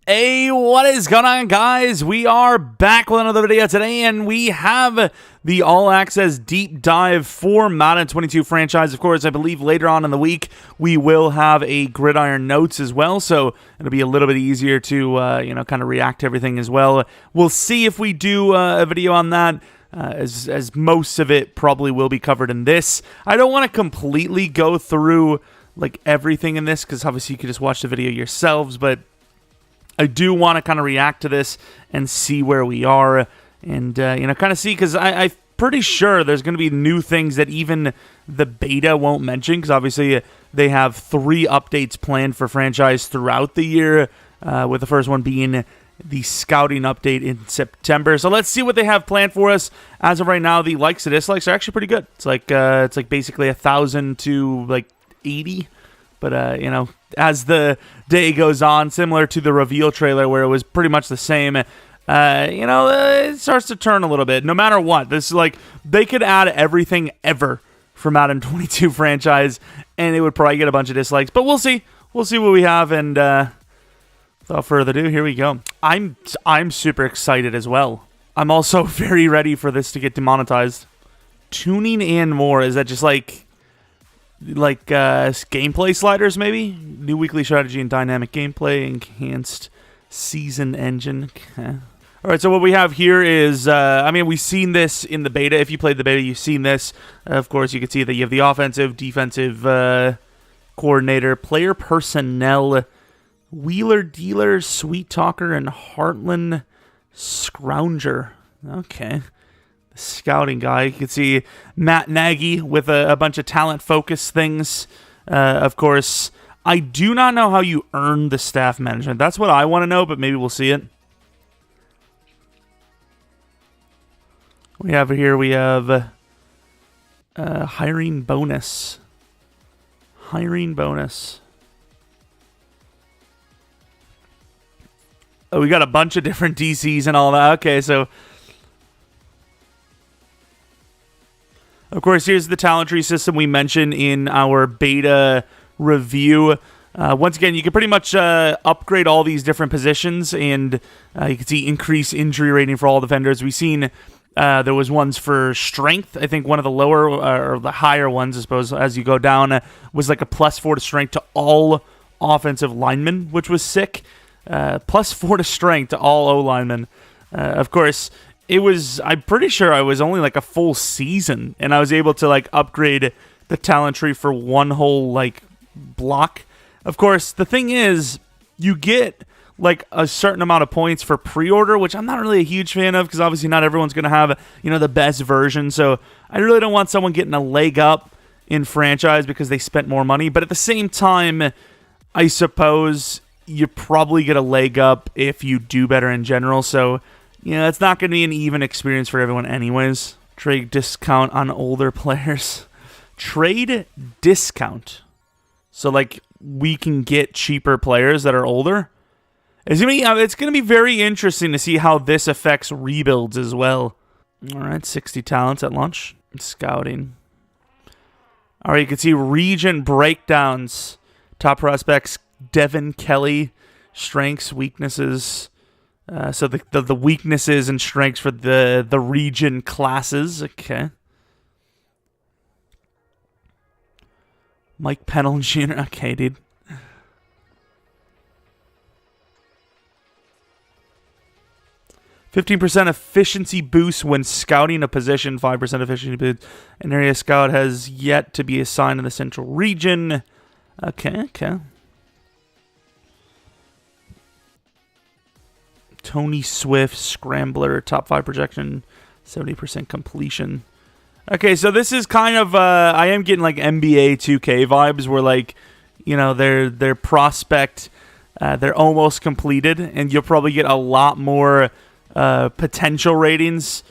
Hey, what is going on, guys? We are back with another video today, and we have the all-access deep dive for Madden 22 franchise. Of course, I believe later on in the week, we will have a Gridiron Notes as well, so it'll be a little bit easier to, kind of react to everything as well. We'll see if we do a video on that, as most of it probably will be covered in this. I don't want to completely go through, like, everything in this, because obviously you can just watch the video yourselves, but I do want to kind of react to this and see where we are and, kind of see, because I'm pretty sure there's going to be new things that even the beta won't mention, because obviously they have 3 updates planned for franchise throughout the year, with the first one being the scouting update in September. So let's see what they have planned for us. As of right now, the likes and dislikes are actually pretty good. It's like basically 1,000 to like 80. But, as the day goes on, similar to the reveal trailer where it was pretty much the same, it starts to turn a little bit. No matter what, this is like, they could add everything ever for Madden 22 franchise, and it would probably get a bunch of dislikes. But we'll see. We'll see what we have, and without further ado, here we go. I'm super excited as well. I'm also very ready for this to get demonetized. Tuning and more, is that just like gameplay sliders, maybe? New weekly strategy and dynamic gameplay, enhanced season engine. Okay. All right, so what we have here is, we've seen this in the beta. If you played the beta, you've seen this. Of course, you can see that you have the offensive, defensive coordinator, player personnel, wheeler dealer, sweet talker, and Heartland Scrounger. Okay. Scouting guy. You can see Matt Nagy with a bunch of talent focus things. Of course, I do not know how you earn the staff management. That's what I want to know, but maybe we'll see it. We have hiring bonus. Hiring bonus. Oh, we got a bunch of different DCs and all that. Okay, so of course, here's the talent tree system we mentioned in our beta review. Once again, you can pretty much upgrade all these different positions, and you can see increase injury rating for all defenders. We've seen there was ones for strength. I think one of the lower or the higher ones, I suppose, as you go down, was like a +4 to strength to all offensive linemen, which was sick. +4 to strength to all O linemen. Of course, I'm pretty sure I was only like a full season, and I was able to like upgrade the talent tree for one whole like block. Of course, the thing is, you get like a certain amount of points for pre-order, which I'm not really a huge fan of, because obviously not everyone's going to have, the best version. So I really don't want someone getting a leg up in franchise because they spent more money. But at the same time, I suppose you probably get a leg up if you do better in general. So it's not going to be an even experience for everyone anyways. Trade discount on older players. Trade discount. So, like, we can get cheaper players that are older. It's going to be very interesting to see how this affects rebuilds as well. All right, 60 talents at launch. Scouting. All right, you can see region breakdowns. Top prospects, Devin Kelly. Strengths, weaknesses. So the weaknesses and strengths for the region classes. Okay. Mike Pennell Jr. Okay, dude. %15 efficiency boost when scouting a position. 5% efficiency boost. An area scout has yet to be assigned in the central region. Okay. Tony Swift, Scrambler, top 5 projection, 70% completion. Okay, so this is kind of, I am getting like NBA 2K vibes where like, their prospect, they're almost completed, and you'll probably get a lot more potential ratings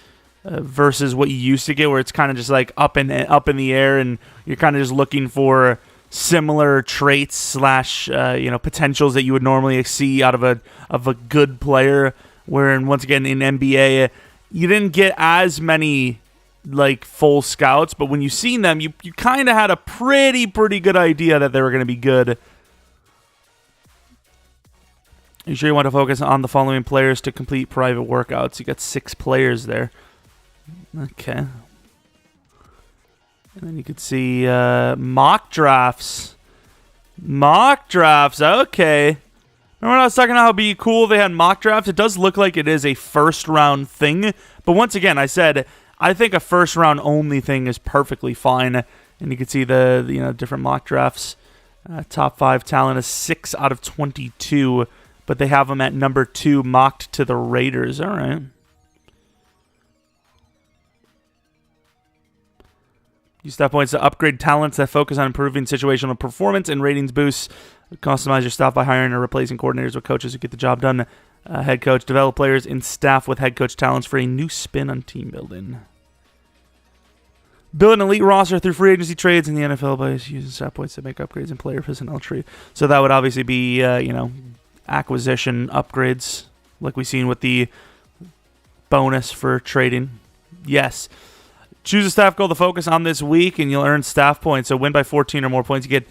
versus what you used to get, where it's kind of just like up in the air, and you're kind of just looking for similar traits / potentials that you would normally see out of a good player. Wherein once again in NBA, you didn't get as many like full scouts, but when you seen them, you kind of had a pretty good idea that they were going to be good. You sure you want to focus on the following players to complete private workouts? You got 6 players there. Okay. And then you could see mock drafts. Mock drafts, okay. Remember when I was talking about how it'd be cool they had mock drafts? It does look like it is a first-round thing. But once again, I said, I think a first-round only thing is perfectly fine. And you can see the different mock drafts. Top 5 talent is 6 out of 22. But they have them at number 2 mocked to the Raiders. All right. Use stat points to upgrade talents that focus on improving situational performance and ratings boosts. Customize your staff by hiring or replacing coordinators with coaches who get the job done. Head coach, develop players in staff with head coach talents for a new spin on team building. Build an elite roster through free agency trades in the NFL by using stat points to make upgrades in player personnel tree. So that would obviously be, acquisition upgrades like we've seen with the bonus for trading. Yes. Choose a staff goal to focus on this week, and you'll earn staff points. So win by 14 or more points. You get,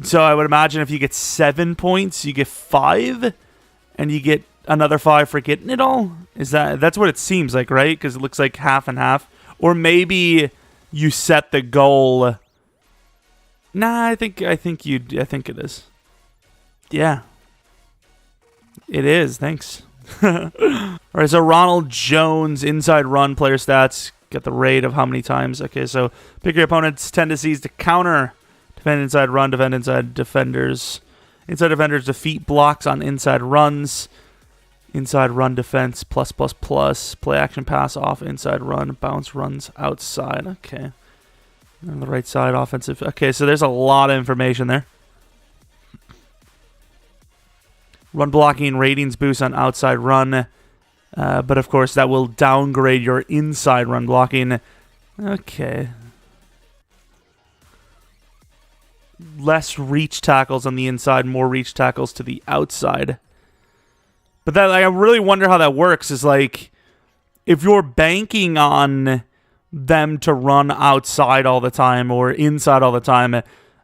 so I would imagine if you get 7 points, you get 5, and you get another 5 for getting it all? That's what it seems like, right? Because it looks like half and half. Or maybe you set the goal. Nah, I think it is. Yeah. It is, thanks. All right, so Ronald Jones, inside run, player stats. Get the rate of how many times. Okay, so pick your opponent's tendencies to counter. Defend inside run, defend inside defenders. Inside defenders defeat blocks on inside runs. Inside run defense, +++. Play action pass off inside run. Bounce runs outside. Okay. On the right side, offensive. Okay, so there's a lot of information there. Run blocking, ratings boost on outside run. But of course, that will downgrade your inside run blocking. Okay. Less reach tackles on the inside, more reach tackles to the outside. But that, I really wonder how that works. Is like, if you're banking on them to run outside all the time or inside all the time,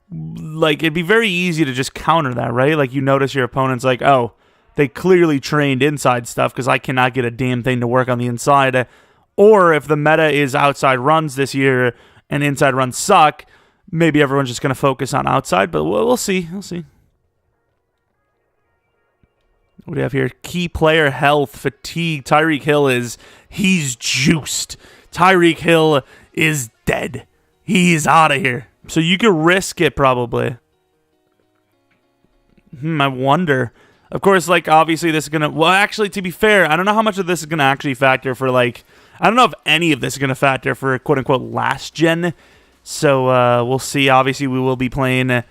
like, it'd be very easy to just counter that, right? Like, you notice your opponent's like, oh, they clearly trained inside stuff because I cannot get a damn thing to work on the inside. Or if the meta is outside runs this year and inside runs suck, maybe everyone's just going to focus on outside, but we'll see. We'll see. What do you have here? Key player health, fatigue. Tyreek Hill he's juiced. Tyreek Hill is dead. He's out of here. So you could risk it probably. I wonder. Of course, like, obviously this is going to... Well, actually, to be fair, I don't know how much of this is going to actually factor for, like... I don't know if any of this is going to factor for, quote-unquote, last gen. So we'll see. Obviously, we will be playing...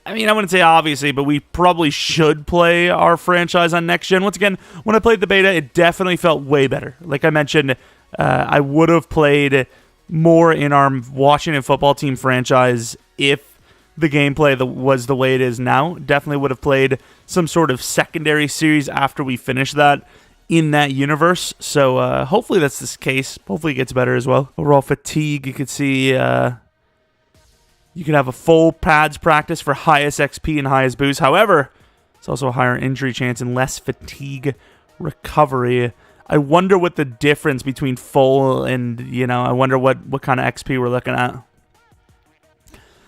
I mean, I wouldn't say obviously, but we probably should play our franchise on next gen. Once again, when I played the beta, it definitely felt way better. Like I mentioned, I would have played more in our Washington football team franchise if the gameplay was the way it is now. Definitely would have played some sort of secondary series after we finish that in that universe. So hopefully that's the case. Hopefully it gets better as well. Overall fatigue, you could see... You can have a full pads practice for highest XP and highest boost. However, it's also a higher injury chance and less fatigue recovery. I wonder what the difference between full and, I wonder what kind of XP we're looking at.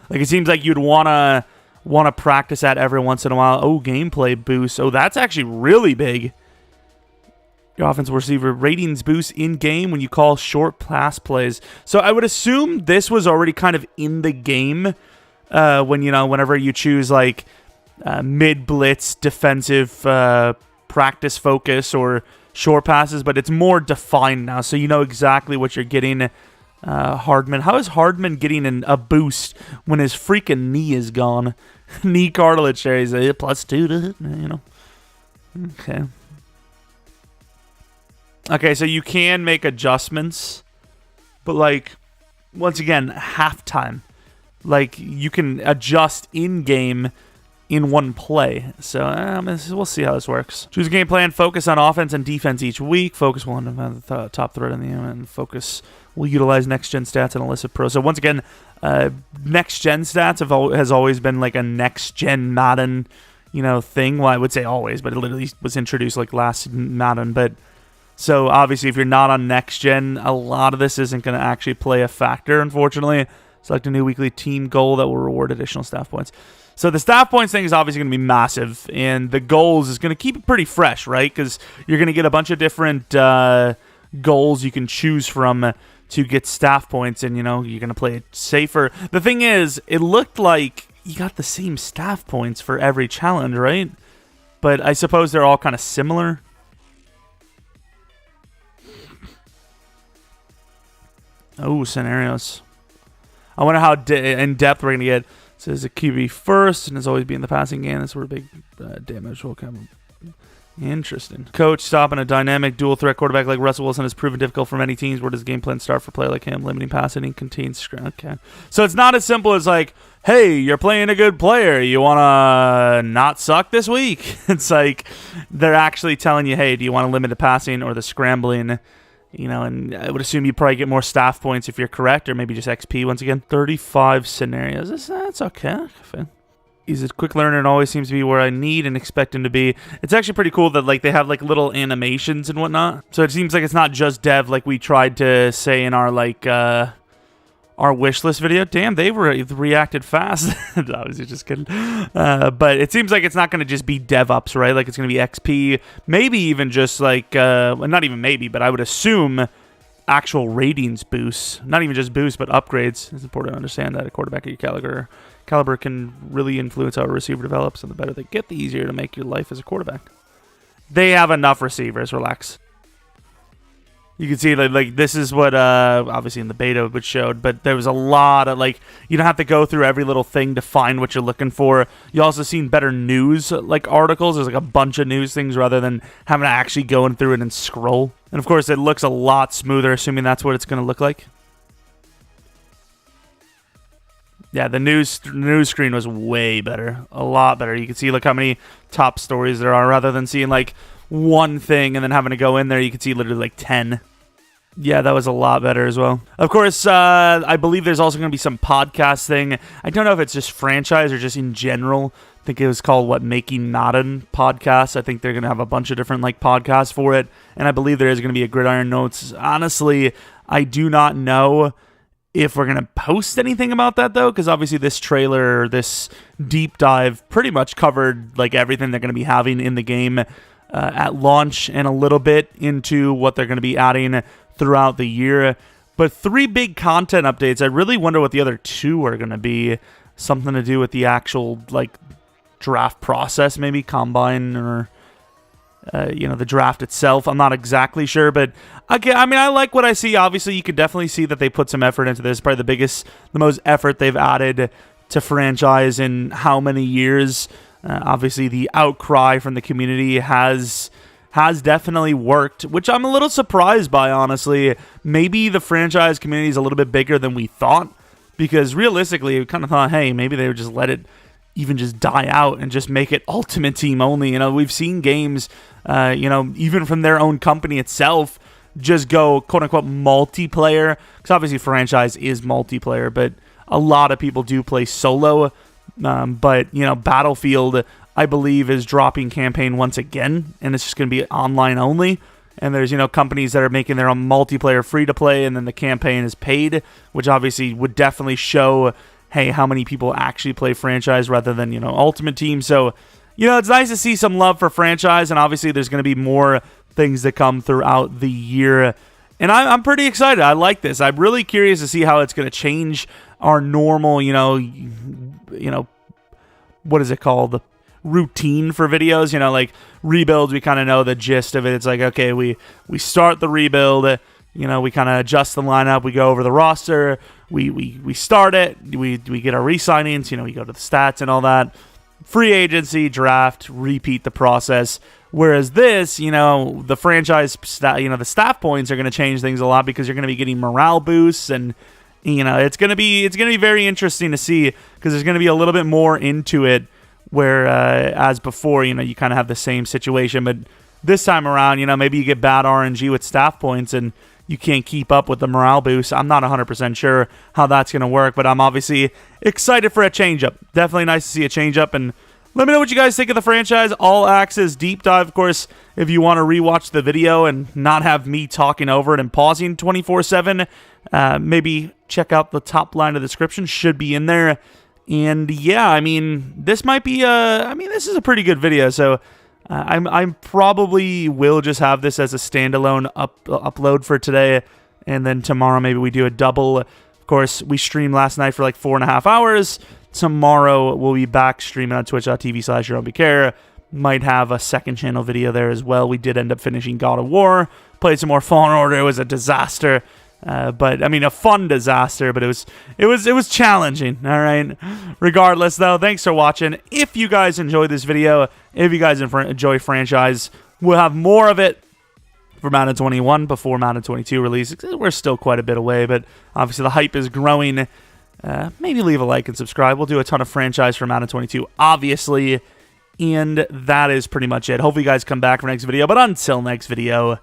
Like, it seems like you'd want to practice that every once in a while. Oh, gameplay boost. Oh, that's actually really big. Your offensive receiver ratings boost in-game when you call short pass plays. So I would assume this was already kind of in the game whenever you choose, like, mid-blitz, defensive practice focus or short passes, but it's more defined now, so you know exactly what you're getting. Hardman. How is Hardman getting a boost when his freaking knee is gone? Knee cartilage there. He's a +2 to hit, Okay. Okay, so you can make adjustments, but, like, once again, halftime. Like, you can adjust in-game in one play. So, we'll see how this works. Choose a game plan. Focus on offense and defense each week. Focus will on the top threat in the game, and focus will utilize next-gen stats and elicit pro. So, once again, next-gen stats has always been, like, a next-gen Madden, thing. Well, I would say always, but it literally was introduced like last Madden. But so obviously, if you're not on next gen, a lot of this isn't going to actually play a factor, unfortunately. Select a new weekly team goal that will reward additional staff points. So the staff points thing is obviously going to be massive, and the goals is going to keep it pretty fresh, right? Because you're going to get a bunch of different goals you can choose from to get staff points, and you're going to play it safer. The thing is, it looked like you got the same staff points for every challenge, right? But I suppose they're all kind of similar. Oh, scenarios. I wonder how in depth we're going to get. It says a QB first, and it's always be in the passing game. That's where big damage will come. Interesting. Coach stopping a dynamic dual threat quarterback like Russell Wilson has proven difficult for many teams. Where does the game plan start for a player like him? Limiting passing contains. Okay. So it's not as simple as like, hey, you're playing a good player. You want to not suck this week? It's like they're actually telling you, hey, do you want to limit the passing or the scrambling? And I would assume you probably get more staff points if you're correct, or maybe just XP once again. 35 scenarios. That's okay. He's a quick learner and always seems to be where I need and expect him to be. It's actually pretty cool that they have little animations and whatnot. So it seems like it's not just dev like we tried to say in our wish list video. Damn, they reacted fast. I was just kidding. But it seems like it's not going to just be DevOps, right? Like it's going to be XP, maybe even just not even maybe, but I would assume actual ratings boosts. Not even just boosts, but upgrades. It's important to understand that a quarterback at your caliber can really influence how a receiver develops, and the better they get, the easier to make your life as a quarterback. They have enough receivers. Relax. You can see this is what obviously in the beta it showed, but there was a lot of you don't have to go through every little thing to find what you're looking for. You also seen better news articles. There's a bunch of news things rather than having to actually go through it and scroll. And of course it looks a lot smoother, assuming that's what it's going to look like. Yeah, the news screen was way better, a lot better. You can see how many top stories there are rather than seeing one thing and then having to go in there. You can see literally 10. Yeah, that was a lot better as well. Of course, I believe there's also going to be some podcast thing. I don't know if it's just franchise or just in general. I think it was called Making Madden podcast. I think they're going to have a bunch of different podcasts for it, and I believe there is going to be a Gridiron Notes. Honestly, I do not know if we're going to post anything about that, though, because obviously this trailer, this deep dive pretty much covered everything they're going to be having in the game at launch and a little bit into what they're going to be adding throughout the year. But 3 big content updates. I really wonder what the other 2 are going to be. Something to do with the actual draft process, maybe combine or the draft itself. I'm not exactly sure, but again, I like what I see. Obviously, you could definitely see that they put some effort into this. Probably the most effort they've added to franchise in how many years. Obviously, the outcry from the community has definitely worked, which I'm a little surprised by, honestly. Maybe the franchise community is a little bit bigger than we thought, because realistically, we kind of thought, hey, maybe they would just let it even just die out and just make it Ultimate Team only. We've seen games, even from their own company itself, just go quote-unquote multiplayer, because obviously franchise is multiplayer, but a lot of people do play solo. But Battlefield, I believe, is dropping campaign once again, and it's just going to be online only. And there's companies that are making their own multiplayer free to play, and then the campaign is paid, which obviously would definitely show, hey, how many people actually play franchise rather than Ultimate Team. So it's nice to see some love for franchise, and obviously there's going to be more things that come throughout the year. And I'm pretty excited. I like this. I'm really curious to see how it's going to change our normal, what is it called? Routine for videos. Rebuilds, we kind of know the gist of it. It's okay, we start the rebuild, we kind of adjust the lineup, we go over the roster, we start it, we get our re-signings, we go to the stats and all that. Free agency, draft, repeat the process. Whereas this, the franchise, the staff points are going to change things a lot, because you're going to be getting morale boosts, and it's going to be very interesting to see, because there's going to be a little bit more into it, where as before, you kind of have the same situation, but this time around, maybe you get bad RNG with staff points and you can't keep up with the morale boost. I'm not 100% sure how that's going to work, but I'm obviously excited for a change-up. Definitely nice to see a change-up, and Let me know what you guys think of the franchise. All Access Deep Dive, of course, if you want to rewatch the video and not have me talking over it and pausing 24/7, maybe check out the top line of the description. Should be in there. And yeah, I mean, this might be this is a pretty good video. So I'm probably will just have this as a standalone upload for today, and then tomorrow maybe we do a double. Of course, we streamed last night for like 4.5 hours. Tomorrow we'll be back streaming on twitch.tv/Jeromepkr. Might have a second channel video there as well. We did end up finishing God of War. Played some more Fallen Order. It was a disaster. But I mean, a fun disaster, but it was challenging. All right. Regardless, though, thanks for watching. If you guys enjoyed this video, if you guys enjoy franchise, we'll have more of it for Madden 21 before Madden 22 release. We're still quite a bit away, but obviously the hype is growing. Maybe leave a like and subscribe. We'll do a ton of franchise for Madden 22, obviously. And that is pretty much it. Hopefully you guys come back for next video. But until next video,